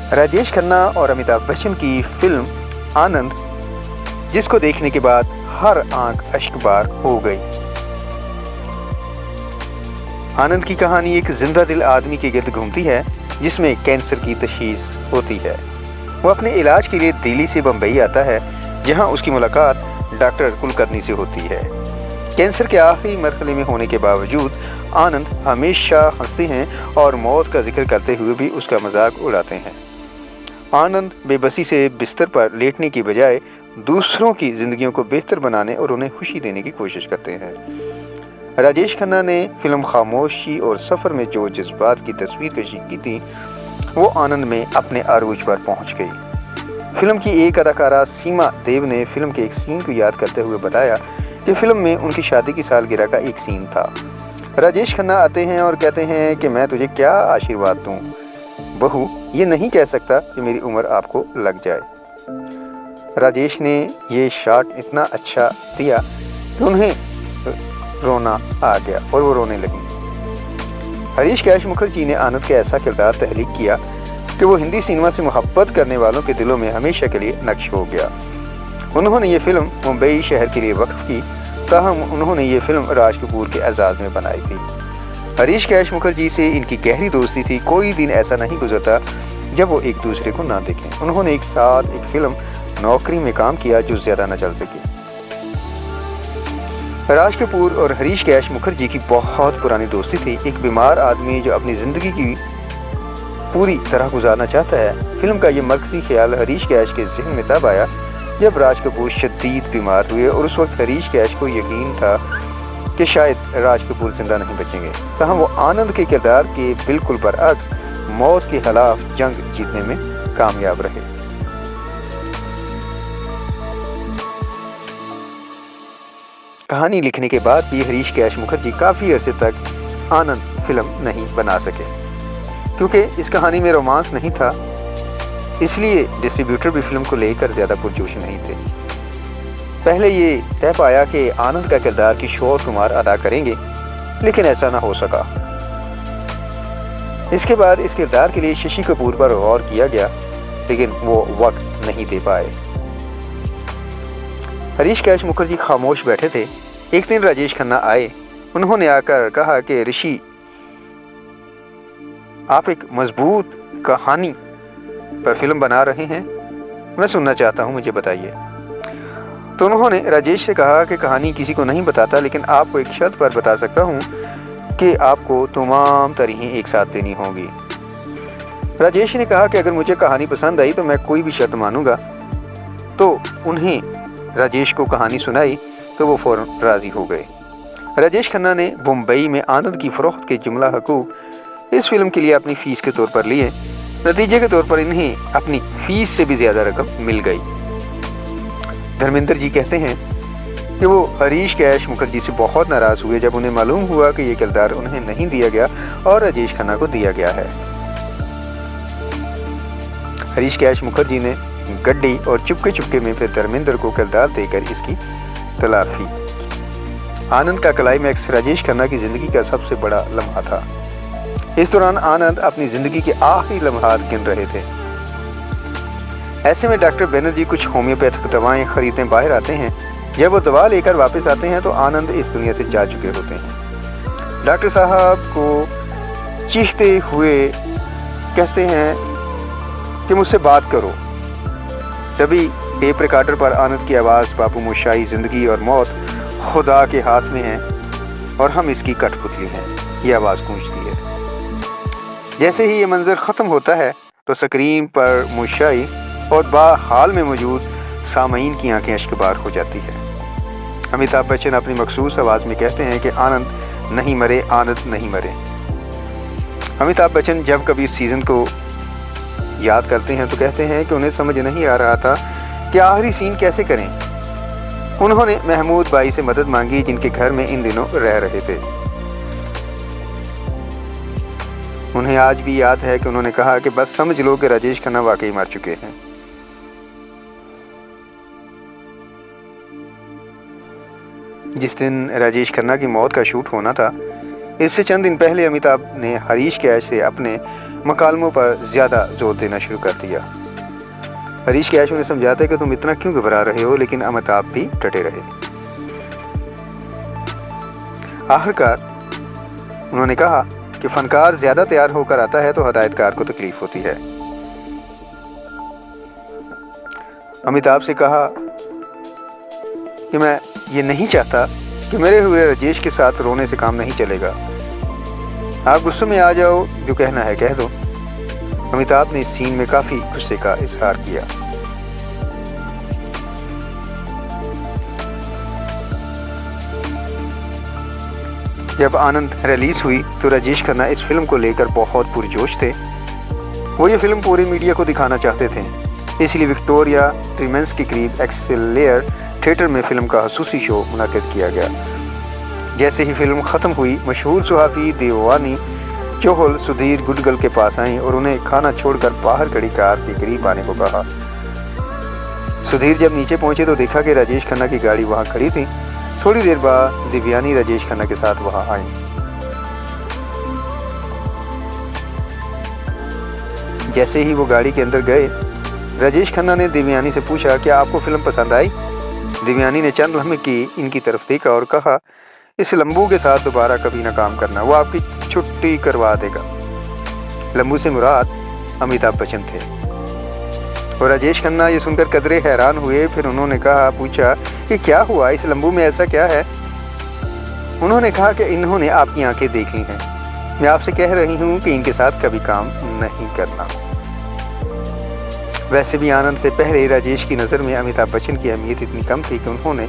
राजेश खन्ना और अमिताभ बच्चन की फिल्म आनंद, जिसको देखने के बाद हर आंख अश्कबार हो गई। आनंद की कहानी एक जिंदा दिल आदमी के गिर्द घूमती है जिसमें कैंसर की तशखीस होती है। वो अपने इलाज के लिए दिल्ली से बम्बई आता है, जहां उसकी मुलाकात डॉक्टर कुलकर्णी से होती है। कैंसर के आखिरी मरहले में होने के बावजूद आनंद हमेशा हंसते हैं और मौत का जिक्र करते हुए भी उसका मजाक उड़ाते हैं। आनंद बेबसी से बिस्तर पर लेटने की बजाय दूसरों की जिंदगियों को बेहतर बनाने और उन्हें खुशी देने की कोशिश करते हैं। राजेश खन्ना ने फिल्म खामोशी और सफ़र में जो जज्बात की तस्वीर कशी की थी, वो आनंद में अपने अरूज पर पहुंच गई। फिल्म की एक अदाकारा सीमा देव ने फिल्म के एक सीन को याद करते हुए बताया कि फिल्म में उनकी शादी की सालगिरह का एक सीन था। राजेश खन्ना आते हैं और कहते हैं कि मैं तुझे क्या आशीर्वाद दूं बहू, ये नहीं कह सकता कि मेरी उम्र आपको लग जाए। राजेश ने ये शॉट इतना अच्छा दिया कि उन्हें रोना आ गया और वो रोने लगी। हरीश कैश मुखर्जी ने आनंद का ऐसा किरदार तहलीक किया कि वो हिंदी सिनेमा से मोहब्बत करने वालों के दिलों में हमेशा के लिए नक्श हो गया। उन्होंने ये फिल्म मुंबई शहर के लिए वक्फ की, ताहम उन्होंने ये फिल्म राज कपूर के एजाज़ में बनाई थी। हरीश कैश मुखर्जी से इनकी गहरी दोस्ती थी। कोई दिन ऐसा नहीं गुजरता जब वो एक दूसरे को ना देखें। उन्होंने एक साथ एक फिल्म नौकरी में काम किया जो ज़्यादा न चल सके। राज कपूर और हरीश कैश मुखर्जी की बहुत पुरानी दोस्ती थी। एक बीमार आदमी जो अपनी ज़िंदगी की पूरी तरह गुजारना चाहता है। फिल्म का ये मरकज़ी ख्याल हरीश कैश के ज़हन में तब आया जब राज कपूर शदीद बीमार हुए और उस वक्त हरीश कैश को यकीन था कि शायद राज कपूर जिंदा नहीं बचेंगे। ताहम वो आनंद के किरदार के बिल्कुल बरअक्स मौत के खिलाफ जंग जीतने में कामयाब रहे। कहानी लिखने के बाद भी हरीश कैश मुखर्जी काफ़ी अरसे तक आनंद फिल्म नहीं बना सके, क्योंकि इस कहानी में रोमांस नहीं था। इसलिए डिस्ट्रीब्यूटर भी फिल्म को लेकर ज़्यादा पुरजोश नहीं थे। पहले ये तय पाया कि आनंद का किरदार किशोर कुमार अदा करेंगे, लेकिन ऐसा ना हो सका। इसके बाद इस किरदार के लिए शशि कपूर पर गौर किया गया, लेकिन वो वक्त नहीं दे पाए। हरीश कैश मुखर्जी खामोश बैठे थे। एक दिन राजेश खन्ना आए। उन्होंने आकर कहा कि ऋषि, आप एक मजबूत कहानी पर फिल्म बना रहे हैं, मैं सुनना चाहता हूं, मुझे बताइए। तो उन्होंने राजेश से कहा कि कहानी किसी को नहीं बताता, लेकिन आपको एक शर्त पर बता सकता हूं कि आपको तमाम तारीखें एक साथ देनी होंगी। राजेश ने कहा कि अगर मुझे कहानी पसंद आई तो मैं कोई भी शर्त मानूंगा। तो उन्हें राजेश को कहानी सुनाई तो वो फौरन राजी हो गए। राजेश खन्ना ने मुंबई में आनंद की फरोख्त के जुमला हकूक इस फिल्म के लिए अपनी फीस के तौर पर लिए। नतीजे के तौर पर इन्हें अपनी फीस से भी ज़्यादा रकम मिल गई। धर्मेंद्र जी कहते हैं कि वो हरीश कैश मुखर्जी से बहुत नाराज़ हुए जब उन्हें मालूम हुआ कि ये किरदार उन्हें नहीं दिया गया और राजेश खन्ना को दिया गया है। हरीश कैश मुखर्जी ने गड्डी और चुपके चुपके में फिर धर्मेंद्र को किरदार देकर इसकी तलाफी। आनंद का क्लाइमैक्स राजेश खन्ना की ज़िंदगी का सबसे बड़ा लम्हा था। इस दौरान आनंद अपनी ज़िंदगी के आखिरी लम्हात गिन रहे थे। ऐसे में डॉक्टर बनर्जी कुछ होम्योपैथिक दवाएं खरीदने बाहर आते हैं। जब वो दवा लेकर वापस आते हैं तो आनंद इस दुनिया से जा चुके होते हैं। डॉक्टर साहब को चीखते हुए कहते हैं कि मुझसे बात करो। तभी टेप रिकॉर्डर पर आनंद की आवाज़, बापू मोशाई, ज़िंदगी और मौत खुदा के हाथ में है और हम इसकी कठपुतली हैं, ये आवाज़ गूंजती है। जैसे ही ये मंजर ख़त्म होता है तो स्क्रीन पर मोशाई और बाहाल में मौजूद सामईन की आंखें अश्कबार हो जाती है। अमिताभ बच्चन अपनी मखसूस आवाज़ में कहते हैं कि आनंद नहीं मरे, आनंद नहीं मरे। अमिताभ बच्चन जब कभी इस सीज़न को याद करते हैं तो कहते हैं कि उन्हें समझ नहीं आ रहा था कि आखिरी सीन कैसे करें। उन्होंने महमूद भाई से मदद मांगी, जिनके घर में इन दिनों रह रहे थे। उन्हें आज भी याद है कि उन्होंने कहा कि बस समझ लो कि राजेश खन्ना वाकई मर चुके हैं। जिस दिन राजेश खन्ना की मौत का शूट होना था, इससे चंद दिन पहले अमिताभ ने हरीश कैश से अपने मकालमों पर ज़्यादा जोर देना शुरू कर दिया। हरीश कैश उन्हें समझाता है कि तुम इतना क्यों घबरा रहे हो, लेकिन अमिताभ भी डटे रहे। आखिरकार उन्होंने कहा कि फनकार ज़्यादा तैयार होकर आता है तो हदायतकार को तकलीफ होती है। अमिताभ से कहा कि मैं ये नहीं चाहता कि मेरे हुए राजेश के साथ रोने से काम नहीं चलेगा। आप गुस्से में आ जाओ, जो कहना है कह दो। अमिताभ ने इस सीन में काफ़ी गुस्से का इजहार किया। जब आनंद रिलीज हुई तो राजेश खन्ना इस फिल्म को लेकर बहुत पुरजोश थे। वो ये फिल्म पूरी मीडिया को दिखाना चाहते थे, इसलिए विक्टोरिया ट्रीमेंस के करीब एक्सेलेयर थिएटर में फिल्म का खसूसी शो मुनक़िद किया गया। जैसे ही फिल्म ख़त्म हुई, मशहूर सहाफ़ी देवानी चोहल सुधीर गुडगल के पास आई और उन्हें खाना छोड़कर बाहर खड़ी कार के करीब आने को कहा। सुधीर जब नीचे पहुंचे तो देखा कि राजेश खन्ना की गाड़ी वहां खड़ी थी। थोड़ी देर बाद दिव्यानी राजेश खन्ना के साथ वहां आई। जैसे ही वो गाड़ी के अंदर गए, राजेश खन्ना ने दिव्यानी से पूछा, क्या आपको फिल्म पसंद आई? दिव्यानी ने चंद लम्हे की इनकी तरफ देखा और कहा, इस लंबू के साथ दोबारा कभी ना काम करना, वो आपकी छुट्टी करवा देगा। लंबू से मुराद अमिताभ बच्चन थे। और राजेश खन्ना ये सुनकर कदरे हैरान हुए। फिर उन्होंने पूछा कि क्या हुआ, इस लंबू में ऐसा क्या है? उन्होंने कहा कि इन्होंने आपकी आंखें देख ली हैं, मैं आपसे कह रही हूँ कि इनके साथ कभी काम नहीं करना। वैसे भी आनंद से पहले राजेश की नज़र में अमिताभ बच्चन की अहमियत इतनी कम थी कि उन्होंने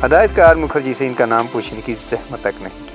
हदायतकार मुखर्जी से इनका नाम पूछने की ज़हमत तक नहीं